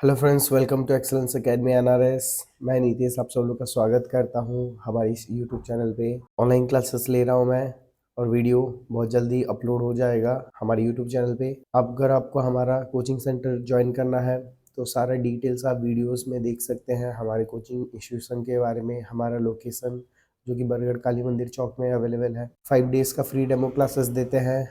Hello friends, welcome to excellence academy NRS. मैं नीतीश आप सब लोग का स्वागत करता हूं हमारी इस यूट्यूब चैनल पे। ऑनलाइन क्लासेस ले रहा हूं मैं और वीडियो बहुत जल्दी अपलोड हो जाएगा हमारे यूट्यूब चैनल पे। अगर आपको हमारा कोचिंग सेंटर ज्वाइन करना है तो सारा डिटेल्स आप वीडियोस में देख सकते हैं। हमारे कोचिंग इंस्टीट्यूशन के बारे में, हमारा लोकेशन जो कि बरगढ़ काली मंदिर चौक में अवेलेबल है। 5 डेज का फ्री डेमो क्लासेस देते हैं।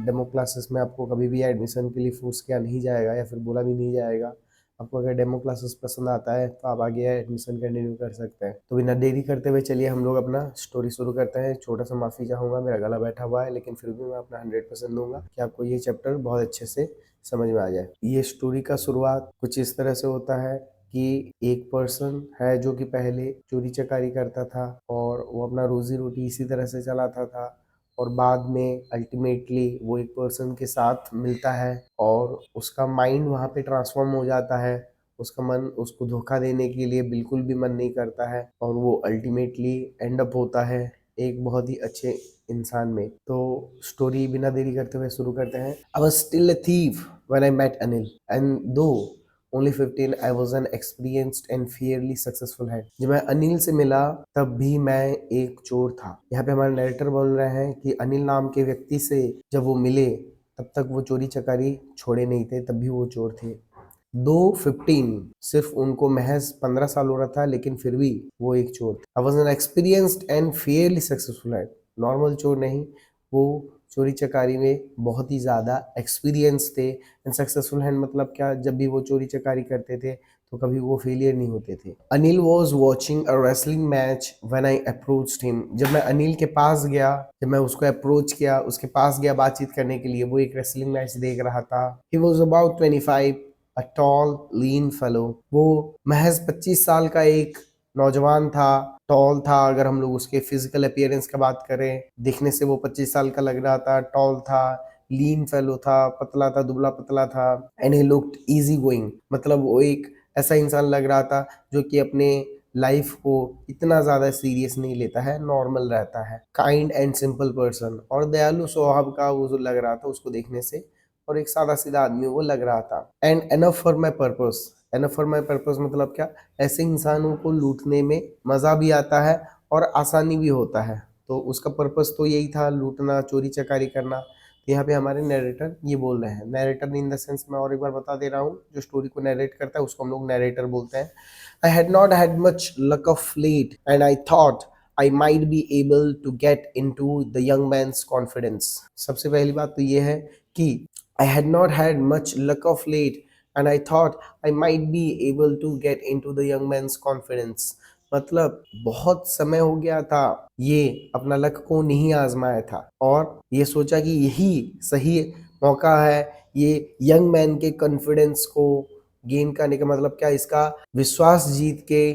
डेमो क्लासेस में आपको कभी भी एडमिशन के लिए फोर्स किया नहीं जाएगा या फिर बोला भी नहीं जाएगा। आपको अगर डेमो क्लासेस पसंद आता है तो आप आगे एडमिशन कंटिन्यू कर सकते हैं। तो बिना देरी करते हुए चलिए हम लोग अपना स्टोरी शुरू करते हैं। छोटा सा माफ़ी चाहूँगा, मेरा गला बैठा हुआ है, लेकिन फिर भी मैं अपना 100% दूंगा कि आपको ये चैप्टर बहुत अच्छे से समझ में आ जाए। ये स्टोरी का शुरुआत कुछ इस तरह से होता है कि एक पर्सन है जो कि पहले चोरी चकारी करता था और वो अपना रोजी रोटी इसी तरह से चलाता था और बाद में अल्टीमेटली वो एक पर्सन के साथ मिलता है और उसका माइंड वहाँ पे ट्रांसफॉर्म हो जाता है। उसका मन उसको धोखा देने के लिए बिल्कुल भी मन नहीं करता है और वो अल्टीमेटली एंड अप होता है एक बहुत ही अच्छे इंसान में। तो स्टोरी बिना देरी करते हुए शुरू करते हैं। I was still a thief when I met Anil and though only 15 I was an experienced and fairly successful है। जब मैं अनिल से मिला तब भी मैं एक चोर था। यहाँ पे हमारे नरेटर बोल रहे हैं कि अनिल नाम के व्यक्ति से जब वो मिले तब तक वो चोरी चकारी छोड़े नहीं थे, तब भी वो चोर थे। 215 सिर्फ उनको महज 15 साल हो रहा था, लेकिन फिर भी वो एक चोर थे। आई was an experienced and fairly successful है। नॉर्मल चोर नहीं, वो चोरी चकारी में बहुत ही ज़्यादा एक्सपीरियंस थे। एंड सक्सेसफुल हैंड मतलब क्या, जब भी वो चोरी चकारी करते थे तो कभी वो फेलियर नहीं होते थे। Anil was watching a wrestling match when I approached him. जब मैं अनिल के पास गया, जब मैं उसको अप्रोच किया, उसके पास गया बातचीत करने के लिए, वो एक रेसलिंग मैच देख रहा था। He was about 25, a tall lean fellow. वो महज 25 साल का एक नौजवान था। टॉल था, अगर हम लोग उसके फिजिकल अपीयरेंस का बात करें, दिखने से वो 25 साल का लग रहा था। टॉल था, लीन फेलो था, पतला था, दुबला पतला था। And he looked easy going, मतलब वो एक ऐसा इंसान लग रहा था जो कि अपने लाइफ को इतना ज्यादा सीरियस नहीं लेता है, नॉर्मल रहता है। काइंड एंड सिंपल पर्सन, और दयालु स्वभाव का वो जो लग रहा था उसको देखने से, और एक सादा सीधा आदमी वो लग रहा था। And enough for my purpose. Enough for my purpose मतलब क्या, ऐसे इंसानों को लूटने में मजा भी आता है और आसानी भी होता है। तो उसका पर्पस तो यही था, लूटना, चोरी चकारी करना। यहाँ पे हमारे नरेटर ये बोल रहे हैं। नरेटर इन द सेंस, मैं और एक बार बता दे रहा हूँ, जो स्टोरी को नरेट करता है उसको हम लोग नरेटर बोलते हैं। I had not had much luck of late and I thought I might be able to get into the young man's confidence। सबसे पहली बात तो ये है कि I had not had much luck of late and I thought I might be able to get into the young man's confidence। मतलब बहुत समय हो गया था ये अपना लक को नहीं आजमाया था और ये सोचा कि यही सही मौका है ये यंग मैन के कॉन्फिडेंस को गेन करने का, मतलब क्या, इसका विश्वास जीत के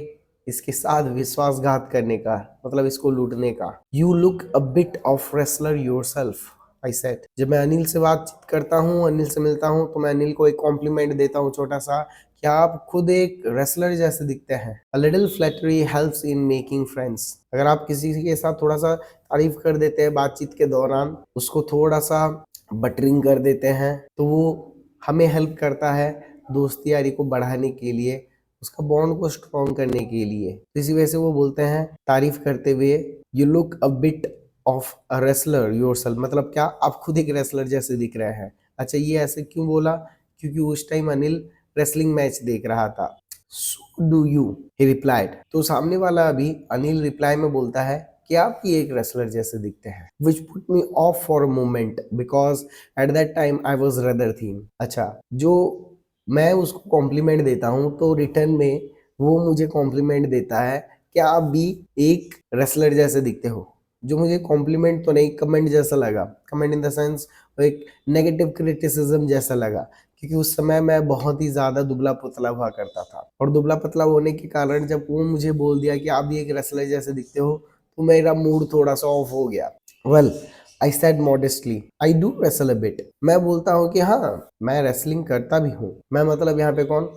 इसके साथ विश्वासघात करने का, मतलब इसको लूटने का। You look a bit of wrestler yourself, I said. जब मैं अनिल से बातचीत करता हूँ, अनिल से मिलता हूँ, तो मैं अनिल को एक कॉम्प्लीमेंट देता हूँ छोटा सा, कि आप खुद एक रेसलर जैसे दिखते हैं। A little flattery helps in making friends. अगर आप किसी के साथ थोड़ा सा तारीफ कर देते हैं बातचीत के दौरान, उसको थोड़ा सा बटरिंग कर देते हैं, तो वो हमें हेल्प करता है दोस्ती यारी को बढ़ाने के लिए, उसका बॉन्ड को स्ट्रॉन्ग करने के लिए। तो इसी वजह से वो बोलते हैं तारीफ करते हुए, you look a bit of a wrestler yourself, मतलब क्या, आप खुद एक रेसलर जैसे दिख रहे हैं। अच्छा, ये ऐसे क्यों बोला, क्योंकि उस टाइम अनिल रेसलिंग मैच देख रहा था। So do you, he replied. तो सामने वाला अभी अनिल रिप्लाई में बोलता है कि आप भी एक रेसलर जैसे दिखते हैं। Which put me of for a moment because at that time I was rather theme. अच्छा, जो मैं उसको कॉम्प्लीमेंट देता हूँ तो रिटर्न में वो मुझे कॉम्प्लीमेंट देता है कि आप भी एक रेसलर जैसे दिखते हो। जो मुझे कॉम्प्लीमेंट तो नहीं, कमेंट जैसा लगा। कमेंट इन द सेंस एक नेगेटिव क्रिटिसिज्म जैसा लगा, क्योंकि उस समय मैं बहुत ही ज्यादा दुबला पतला हुआ करता था और दुबला पतला होने के कारण जब वो मुझे बोल दिया कि आप भी एक रेसलर जैसे दिखते हो, तो मेरा मूड थोड़ा सा ऑफ हो गया। Well, I said modestly, I do wrestle a bit. मैं बोलता हूँ कि हाँ, मैं रेसलिंग करता भी हूँ। मैं मतलब यहाँ पे कौन,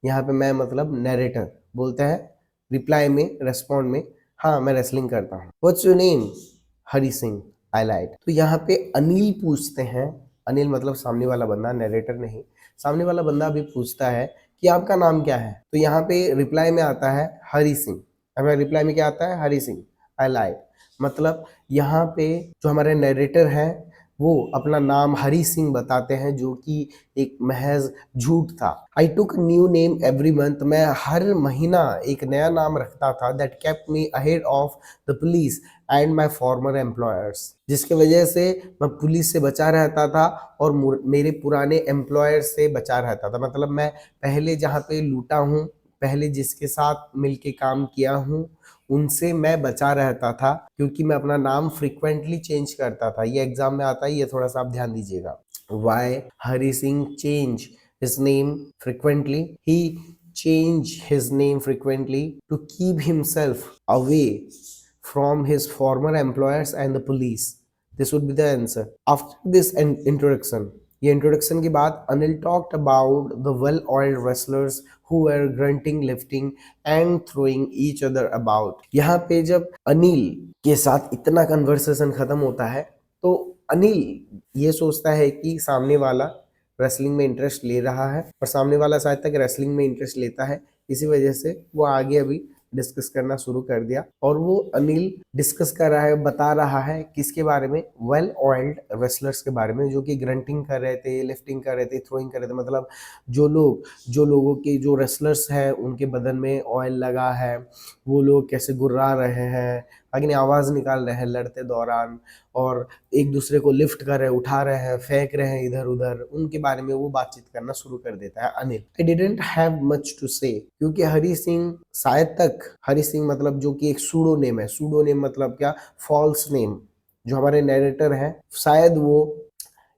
यहाँ पे मैं मतलब नरेटर बोलते हैं रिप्लाई में, रेस्पॉन्ड में, हाँ मैं रेसलिंग करता हूँ। What's your name, Hari Singh, I light. तो यहाँ पे अनिल पूछते हैं, अनिल मतलब सामने वाला बंदा, नरेटर नहीं, सामने वाला बंदा भी पूछता है कि आपका नाम क्या है, तो यहाँ पे रिप्लाई में आता है हरी सिंह। हमारे रिप्लाई में क्या आता है, हरी सिंह। आई लाइड, मतलब यहाँ पे जो हमारे नरेटर हैं वो अपना नाम हरी सिंह बताते हैं, जो कि एक महज झूठ था। आई टुक न्यू नेम एवरी मंथ, मैं हर महीना एक नया नाम रखता था। That kept me ahead of the police and my farmer employers, जिसके वजह से मैं पुलिस से बचा रहता था और मेरे पुराने एम्प्लॉयर से बचा रहता था। मतलब मैं पहले जहाँ पे लूटा हूँ, पहले जिसके साथ मिलके काम किया हूँ, उनसे मैं बचा रहता था, क्योंकि मैं अपना नाम फ्रिक्वेंटली चेंज करता था। ये एग्जाम में आता है, ये थोड़ा सा आप ध्यान दीजिएगा। Why Hari Singh change his name frequently, he change his name frequently to keep himself away from his former employers and the police. This would be the answer. After this introduction, ये इंट्रोडक्शन के बाद Anil talked about the well oiled wrestlers who were grunting, lifting and throwing each other about. यहाँ पे जब अनिल के साथ इतना conversation खत्म होता है तो अनिल ये सोचता है कि सामने वाला रेसलिंग में इंटरेस्ट ले रहा है और सामने वाला शायद तक रेसलिंग में इंटरेस्ट लेता है, इसी वजह से वो आगे अभी डिस्कस करना शुरू कर दिया। और वो अनिल डिस्कस कर रहा है, बता रहा है किसके बारे में, वेल ऑयल्ड रेसलर्स के बारे में, जो कि ग्रंटिंग कर रहे थे, लिफ्टिंग कर रहे थे, थ्रोइंग कर रहे थे। मतलब जो लोगों के जो रेसलर्स हैं उनके बदन में ऑयल लगा है, वो लोग कैसे गुर्रा रहे हैं, अग्नि आवाज़ निकाल रहे हैं लड़ते दौरान, और एक दूसरे को लिफ्ट कर रहे हैं, उठा रहे हैं, फेंक रहे हैं इधर उधर, उनके बारे में वो बातचीत करना शुरू कर देता है Anil. I didn't have much to say, क्योंकि हरी सिंह शायद तक, हरी सिंह मतलब जो कि एक सूडो नेम है, सूडो नेम मतलब क्या, फॉल्स नेम। जो हमारे नरेटर हैं शायद वो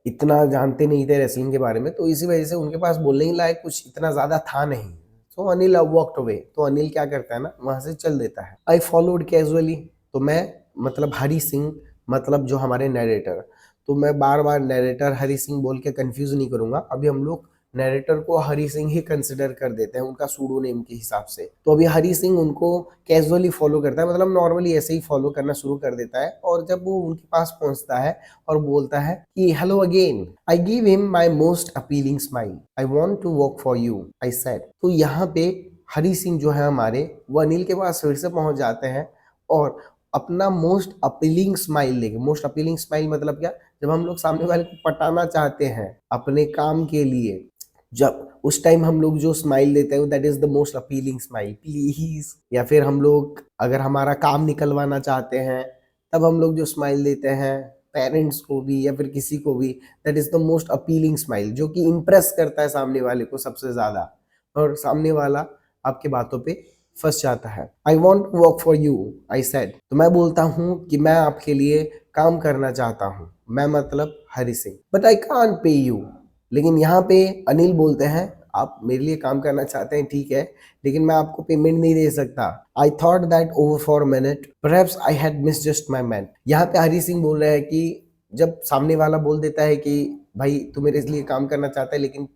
इतना जानते नहीं थे रेसलिंग के बारे में, तो इसी वजह से उनके पास बोलने के लायक कुछ इतना ज्यादा था नहीं। तो अनिल वॉकड अवे, तो अनिल क्या करता है ना, वहां से चल देता है। आई फॉलोड कैजुअली, तो मैं मतलब हरी सिंह मतलब जो हमारे नरेटर, तो मैं बार बार नरेटर हरी सिंह बोल के कंफ्यूज नहीं करूंगा। अभी हम लोग नरेटर को हरी सिंह ही कंसिडर कर देते हैं उनका सूडो नेम के हिसाब से। तो अभी हरी सिंह उनको कैजुअली फॉलो करता है, मतलब नॉर्मली ऐसे ही फॉलो करना शुरू कर देता है। और जब वो उनके पास पहुंचता है और बोलता है कि hello again, I give him my most appealing smile, I want to work for you, I said. तो यहाँ पे हरी सिंह जो है हमारे, वो अनिल के पास फिर से पहुंच जाते हैं और अपना मोस्ट अपीलिंग स्माइल लेके, मोस्ट अपीलिंग स्माइल मतलब क्या, जब हम लोग सामने वाले को पटाना चाहते हैं अपने काम के लिए, जब उस टाइम हम लोग जो स्माइल देते हैं that is the most appealing smile, please. या फिर हम लोग अगर हमारा काम निकलवाना चाहते हैं तब हम लोग जो स्माइल देते हैं पेरेंट्स को भी या फिर किसी को भी, that is the most appealing smile, जो कि इम्प्रेस करता है सामने वाले को सबसे ज्यादा, और सामने वाला आपके बातों पे फंस जाता है। I want to work for you, I said. तो मैं बोलता हूँ कि मैं आपके लिए काम करना चाहता हूँ, मैं मतलब Hari Singh, but I can't pay you. लेकिन यहाँ पे अनिल बोलते हैं आप मेरे लिए काम करना चाहते हैं ठीक है, लेकिन मैं आपको पेमेंट नहीं दे सकता। I thought that over for a minute, perhaps I had misjudged my man. यहाँ पे हरी सिंह बोल रहे हैं कि जब सामने वाला बोल देता है कि भाई तू मेरे लिए काम करना चाहता है लेकिन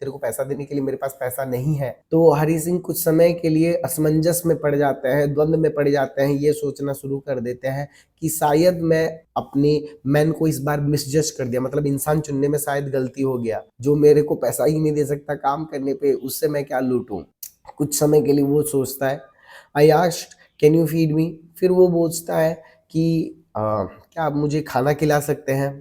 तेरे को पैसा देने के लिए मेरे पास पैसा नहीं है, तो हरी सिंह कुछ समय के लिए असमंजस में पड़ जाते हैं, द्वंद में पड़ जाते हैं। ये सोचना शुरू कर देते हैं कि शायद मैं अपने मैन को इस बार मिसजज कर दिया, मतलब इंसान चुनने में शायद गलती हो गया, जो मेरे को पैसा ही नहीं दे सकता काम करने पे, उससे मैं क्या लूटूं। कुछ समय के लिए वो सोचता है। I asked can you feed me, फिर वो पूछता है कि क्या आप मुझे खाना खिला सकते हैं।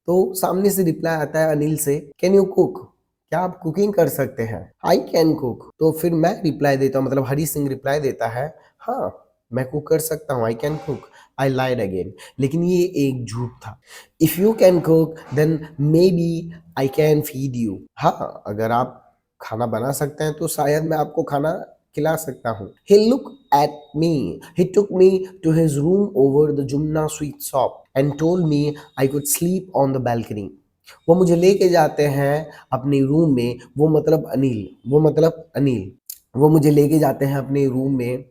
तो सामने से रिप्लाई आता है अनिल से, कैन यू कुक, क्या आप कुकिंग कर सकते हैं। आई कैन कुक, तो फिर मैं रिप्लाई देता हूँ, मतलब हरी सिंह रिप्लाई देता है हाँ मैं कुक कर सकता हूँ, I can cook. I lied again, लेकिन ये एक झूठ था। If you can cook then maybe I can feed you, हाँ अगर आप खाना बना सकते हैं तो शायद मैं आपको खाना खिला सकता हूँ। He looked at me. He took me to his room over the Jumna sweet shop and told me I could sleep on the balcony. वो मुझे लेके जाते हैं अपने रूम में, वो मतलब अनिल, वो मुझे लेके जाते हैं अपने रूम में,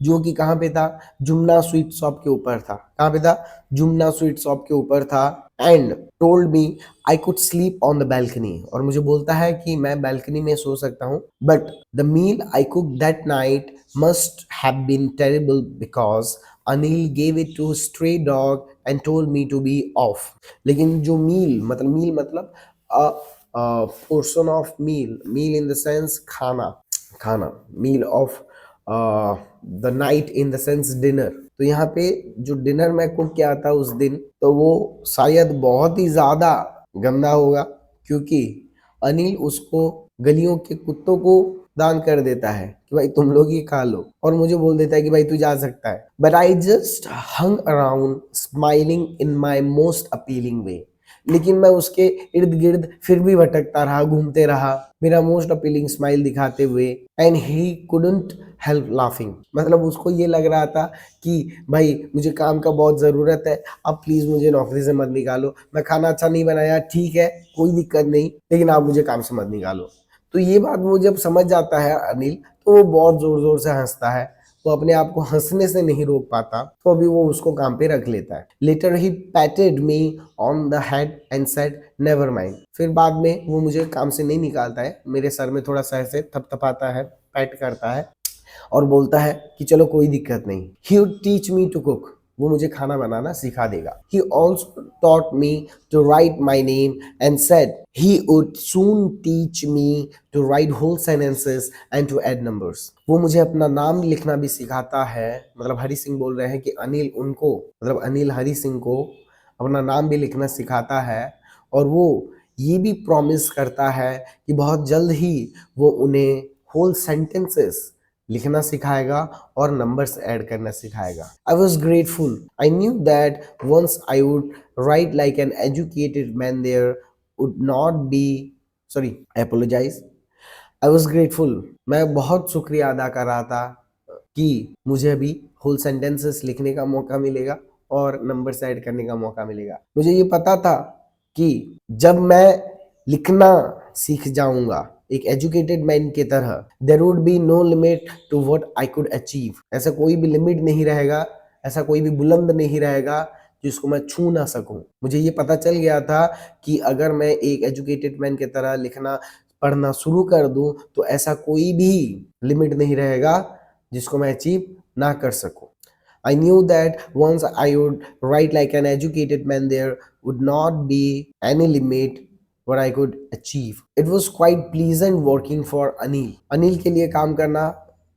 जो कि कहाँ पे था, जुमना स्वीट शॉप के ऊपर था। कहाँ पे था, जुमना स्वीट शॉप के ऊपर था। And told me I could sleep on the balcony, और मुझे बोलता है कि मैं बैल्कनी में सो सकता हूँ। But the meal I cook that night must have been terrible because Anil gave it to stray dog and told me to be off. लेकिन जो मील मतलब portion of meal, meal in the sense खाना, खाना, meal of the night in the sense dinner. तो यहाँ पे जो dinner मैं कुक किया था उस दिन, तो वो शायद बहुत ही ज्यादा गंदा होगा, क्योंकि अनिल उसको गलियों के कुत्तों को दान कर देता है कि भाई तुम लोग ही खा लो, और मुझे बोल देता है कि भाई तू जा सकता है। But I just hung around smiling in my most appealing way. लेकिन मैं उसके इर्द गिर्द फिर भी भटकता रहा, घूमते रहा, मेरा मोस्ट अपीलिंग स्माइल दिखाते हुए। And he couldn't help laughing, मतलब उसको ये लग रहा था कि भाई मुझे काम का बहुत ज़रूरत है, अब प्लीज़ मुझे नौकरी से मत निकालो, मैं खाना अच्छा नहीं बनाया ठीक है, कोई दिक्कत नहीं, लेकिन आप मुझे काम से मत निकालो। तो ये बात वो जब समझ जाता है अनिल, तो वो बहुत ज़ोर ज़ोर से हंसता है, वो अपने आप को हंसने से नहीं रोक पाता, तो अभी वो उसको काम पे रख लेता है। Later he patted me on the head and said never mind. फिर बाद में वो मुझे काम से नहीं निकालता है, मेरे सर में थोड़ा सा ऐसे थपथपाता है, पैट करता है और बोलता है कि चलो कोई दिक्कत नहीं, he would teach me to cook, वो मुझे खाना बनाना सिखा देगा। He also taught me to write my name and said he would soon teach me to write whole sentences and to add numbers. वो मुझे अपना नाम लिखना भी सिखाता है, मतलब हरी सिंह बोल रहे हैं कि अनिल उनको, मतलब अनिल हरी सिंह को अपना नाम भी लिखना सिखाता है, और वो ये भी प्रॉमिस करता है कि बहुत जल्द ही वो उन्हें होल सेंटेंसेस लिखना सिखाएगा और नंबर्स ऐड करना सिखाएगा। I was grateful, I knew that once I would write like an educated man there would not be, sorry I apologize, I was grateful, मैं बहुत शुक्रिया अदा कर रहा था कि मुझे अभी होल सेंटेंसेस लिखने का मौका मिलेगा और नंबर्स ऐड करने का मौका मिलेगा। मुझे ये पता था कि जब मैं लिखना सीख जाऊंगा एक एजुकेटेड मैन की तरह, there would be no limit to what I could achieve, ऐसा कोई भी लिमिट नहीं रहेगा, ऐसा कोई भी बुलंद नहीं रहेगा जिसको मैं छू ना सकूं। मुझे ये पता चल गया था कि अगर मैं एक एजुकेटेड मैन की तरह लिखना पढ़ना शुरू कर दूं, तो ऐसा कोई भी लिमिट नहीं रहेगा जिसको मैं अचीव ना कर सकूं। I knew that once I would write like an educated man, there would not be any limit what I could achieve. It was quite pleasant working for Anil. Anil के लिए काम करना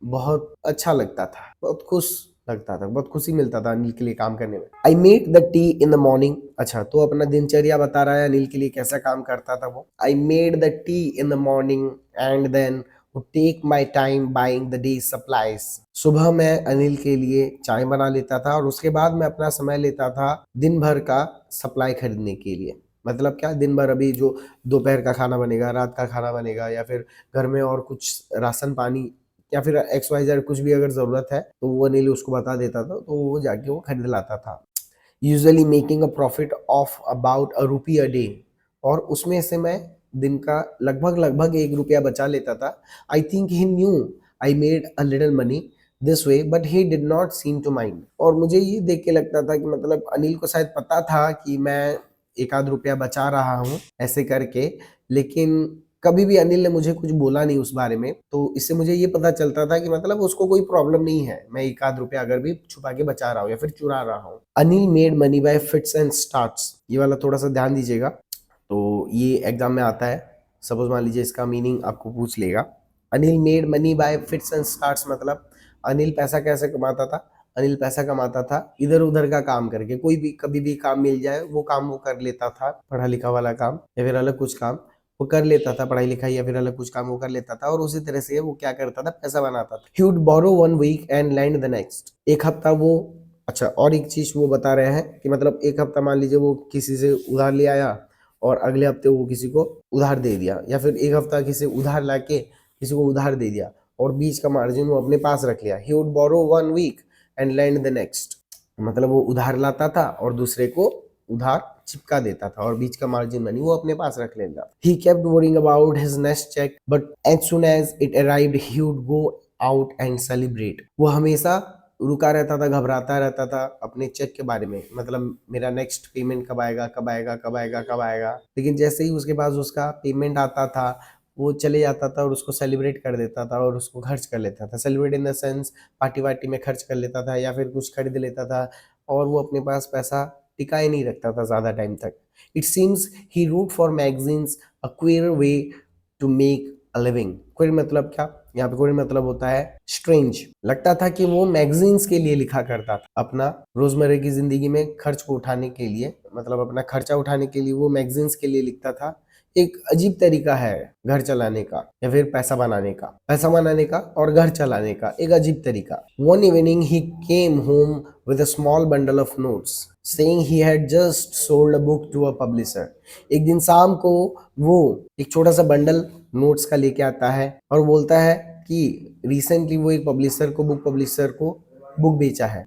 बहुत अच्छा लगता था, बहुत खुश लगता था, बहुत खुशी मिलता था अनिल के लिए काम करने में। I made the tea in the morning. अच्छा, तो अपना दिनचर्या बता रहा है अनिल के लिए कैसा काम करता था वो। I made the tea in the morning and then would take my time buying the day's supplies. सुबह मैं अनिल के लिए चाय बना लेता था और उसके बाद मैं अपना समय लेता था दिन भर का सप्लाई खरीदने के लिए। मतलब क्या, दिन भर अभी जो दोपहर का खाना बनेगा, रात का खाना बनेगा, या फिर घर में और कुछ राशन पानी या फिर XYZ कुछ भी अगर ज़रूरत है तो वो अनिल उसको बता देता था, तो वो जाके वो खरीद लाता था। Usually making a profit of about a rupee a day, और उसमें से मैं दिन का लगभग लगभग 1 रुपया बचा लेता था। I think he knew I made a little money this way but he did not seem to mind. और मुझे ये देख के लगता था कि मतलब अनिल को शायद पता था कि मैं 1 आध रुपया बचा रहा हूँ ऐसे करके, लेकिन कभी भी अनिल ने मुझे कुछ बोला नहीं उस बारे में। तो इससे मुझे ये पता चलता था कि मतलब उसको कोई प्रॉब्लम नहीं है, मैं 1 आध रुपया अगर भी छुपा के बचा रहा हूँ या फिर चुरा रहा हूँ। Anil made money by fits and starts, ये वाला थोड़ा सा ध्यान दीजिएगा। तो ये एग्जाम में आता है, सपोज मान लीजिए इसका मीनिंग आपको पूछ लेगा। Anil made money by fits and starts मतलब अनिल पैसा कैसे कमाता था। अनिल पैसा कमाता था इधर उधर का काम करके, कोई भी कभी भी काम मिल जाए वो काम वो कर लेता था, पढ़ा लिखा वाला काम या फिर अलग कुछ काम वो कर लेता था, पढ़ाई लिखाई या फिर अलग कुछ काम वो कर लेता था, और उसी तरह से वो क्या करता था, पैसा बनाता था। He would borrow 1 week and lend the next, एक हफ्ता वो, अच्छा और एक चीज वो बता रहे हैं कि मतलब एक हफ्ता मान लीजिए वो किसी से उधार ले आया और अगले हफ्ते वो किसी को उधार दे दिया, या फिर एक हफ्ता किसी उधार लाके किसी को उधार दे दिया और बीच का मार्जिन वो अपने पास रख लिया। He would borrow 1 week and lend the next, मतलब वो उधार लाता था और दूसरे को उधार चिपका देता था और बीच का मार्जिन मनी वो अपने पास रख लेता। He kept worrying about his next cheque but as soon as it arrived he would go out and celebrate. वो हमेशा रुका रहता था, घबराता रहता था अपने चेक के बारे में, मतलब मेरा नेक्स्ट पेमेंट कब आएगा कब आएगा कब आएगा कब आएगा। लेकिन जैसे ही उसके पास उसका पेमेंट आता था वो चले जाता था और उसको सेलिब्रेट कर देता था और उसको खर्च कर लेता था। Celebrate in the sense party वार्टी में खर्च कर लेता था या फिर कुछ खरीद लेता था और वो अपने पास पैसा टिकाए नहीं रखता था ज़्यादा टाइम तक। It seems he wrote for magazines a queer way to make a living. Queer मतलब क्या? यहाँ पे क्वियर मतलब होता है स्ट्रेंज। लगता था कि वो मैगजीन्स के लिए लिखा करता था, अपना रोजमर्रा की जिंदगी में खर्च को उठाने के लिए, मतलब अपना खर्चा उठाने के लिए वो मैगजीन्स के लिए लिखता था। एक अजीब तरीका है घर चलाने का या फिर पैसा बनाने का और घर चलाने का एक अजीब तरीका। One evening he came home with a small bundle of notes saying he had just sold a book to a publisher. एक दिन शाम को वो एक छोटा सा बंडल नोट्स का लेके आता है और बोलता है कि रिसेंटली वो एक बुक पब्लिशर को बुक बेचा है।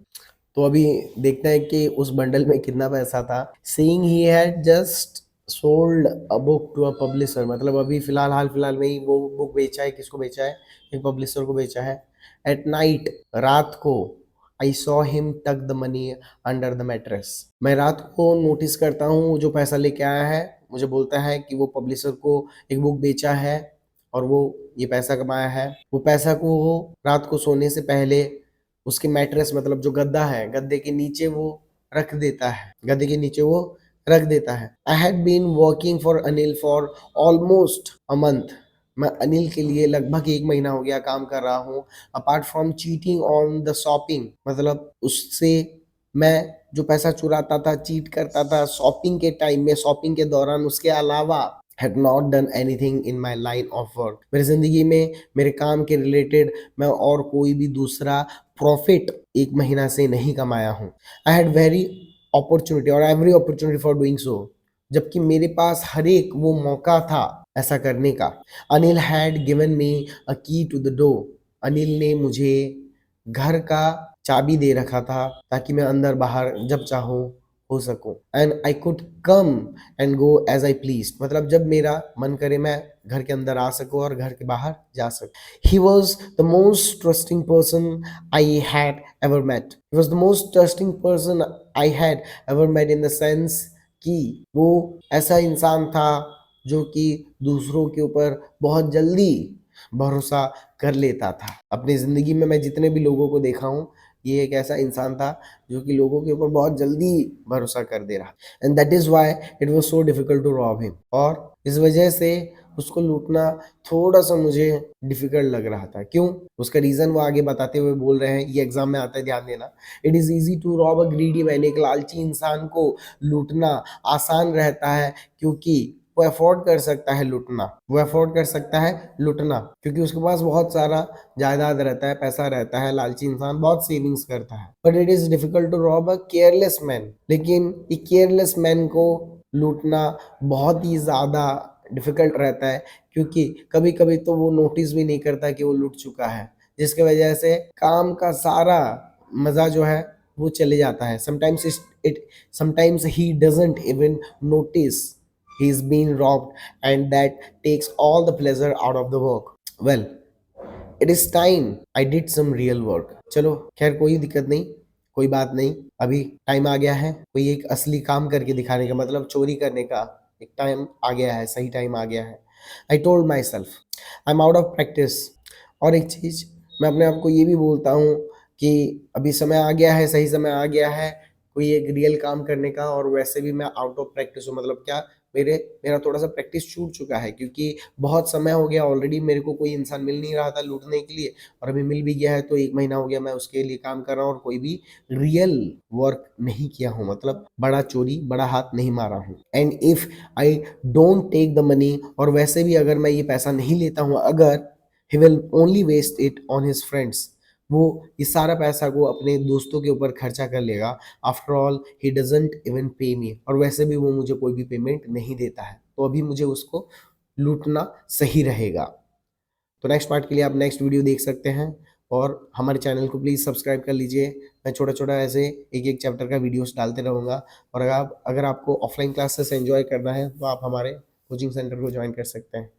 तो अभी देखते हैं कि उस बंडल में कितना पैसा था। Saying he had just sold a book to a publisher, मतलब अभी हाल फिलहाल में ही वो बुक बेचा है। किसको बेचा है? एक पब्लिशर को बेचा है। एट नाइट, रात को, आई सॉ हिम टक the money under the mattress. मैं रात को नोटिस करता हूँ जो पैसा लेके आया है, मुझे बोलता है कि वो पब्लिशर को एक बुक बेचा है और वो ये पैसा कमाया है। वो पैसा को वो रात को सोने से पहले उसके मैट्रेस, मतलब जो गद्दा है, गद्दे के नीचे वो रख देता है। I had been working for Anil for almost a month. मैं अनिल के लिए लगभग 1 महीना हो गया काम कर रहा हूँ। Apart from cheating on the shopping, मतलब उससे मैं जो पैसा चुराता था, चीट करता था शॉपिंग के टाइम में, शॉपिंग के दौरान, उसके अलावा had not done anything in my line of work। मेरी जिंदगी में मेरे काम के रिलेटेड मैं और कोई भी दूसरा प्रॉफिट 1 महीना से नहीं कमाया हूँ। आई हैड वेरी अपॉर्चुनिटी और every opportunity for doing so, जबकि मेरे पास हर एक वो मौका था ऐसा करने का। अनिल हैड गिवन मी अ की टू द डोर। अनिल ने मुझे घर का चाबी दे रखा था ताकि मैं अंदर बाहर जब चाहूँ हो सकूं। And I could come and go as I please, मतलब जब मेरा मन करे मैं घर के अंदर आ सकूं और घर के बाहर जा सकूं। He was the most trusting person I had ever met. He was the most trusting person I had ever met in the sense कि वो ऐसा इंसान था जो कि दूसरों के ऊपर बहुत जल्दी भरोसा कर लेता था। अपनी जिंदगी में मैं जितने भी लोगों को देखा हूँ, ये एक ऐसा इंसान था जो कि लोगों के ऊपर बहुत जल्दी भरोसा कर दे रहा। And that is why it was so difficult to rob him. और इस वजह से उसको लूटना थोड़ा सा मुझे डिफिकल्ट लग रहा था। क्यों? उसका रीजन वो आगे बताते हुए बोल रहे हैं, ये एग्जाम में आता है, ध्यान देना। It is easy to rob a greedy man. एक लालची इंसान को लूटना आसान रहता है क्योंकि वो अफोर्ड कर सकता है लूटना, क्योंकि उसके पास बहुत सारा जायदाद रहता है, पैसा रहता है। लालची इंसान बहुत सेविंग्स करता है। But it is difficult to rob a careless man. लेकिन एक केयरलेस मैन को लूटना बहुत ही ज्यादा डिफिकल्ट रहता है, क्योंकि कभी कभी तो वो नोटिस भी नहीं करता कि वो लूट चुका है, जिसके वजह से काम का सारा मजा जो है वो चले जाता है। Sometimes he doesn't even notice he's been robbed, and that takes all the pleasure out of the work। Well, it is time I did some real work। चलो खैर, कोई दिक्कत नहीं, कोई बात नहीं। अभी टाइम आ गया है कोई एक असली काम करके दिखाने का, मतलब चोरी करने का एक टाइम आ गया है, सही टाइम आ गया है। I told my self I am out of practice. और एक चीज मैं अपने आप को ये भी बोलता हूँ कि अभी समय आ गया है, सही समय आ गया है कोई एक रियल काम करने का। और वैसे भी मैं आउट ऑफ प्रैक्टिस हूँ, मतलब क्या, मेरा थोड़ा सा प्रैक्टिस छूट चुका है, क्योंकि बहुत समय हो गया ऑलरेडी। मेरे को कोई इंसान मिल नहीं रहा था लूटने के लिए, और अभी मिल भी गया है तो 1 महीना हो गया मैं उसके लिए काम कर रहा हूँ और कोई भी रियल वर्क नहीं किया हूँ, मतलब बड़ा चोरी, बड़ा हाथ नहीं मारा हूँ। And if I don't take the money, और वैसे भी अगर मैं ये पैसा नहीं लेता हूँ, अगर he will only waste it on his friends, वो इस सारा पैसा को अपने दोस्तों के ऊपर खर्चा कर लेगा। After all he doesn't even पे मी, और वैसे भी वो मुझे कोई भी पेमेंट नहीं देता है, तो अभी मुझे उसको लूटना सही रहेगा। तो नेक्स्ट पार्ट के लिए आप नेक्स्ट वीडियो देख सकते हैं, और हमारे चैनल को प्लीज़ सब्सक्राइब कर लीजिए। मैं छोटा छोटा ऐसे एक एक चैप्टर का वीडियोस डालते रहूँगा। और अगर आपको ऑफलाइन क्लासेस एंजॉय करना है तो आप हमारे कोचिंग सेंटर को ज्वाइन कर सकते हैं।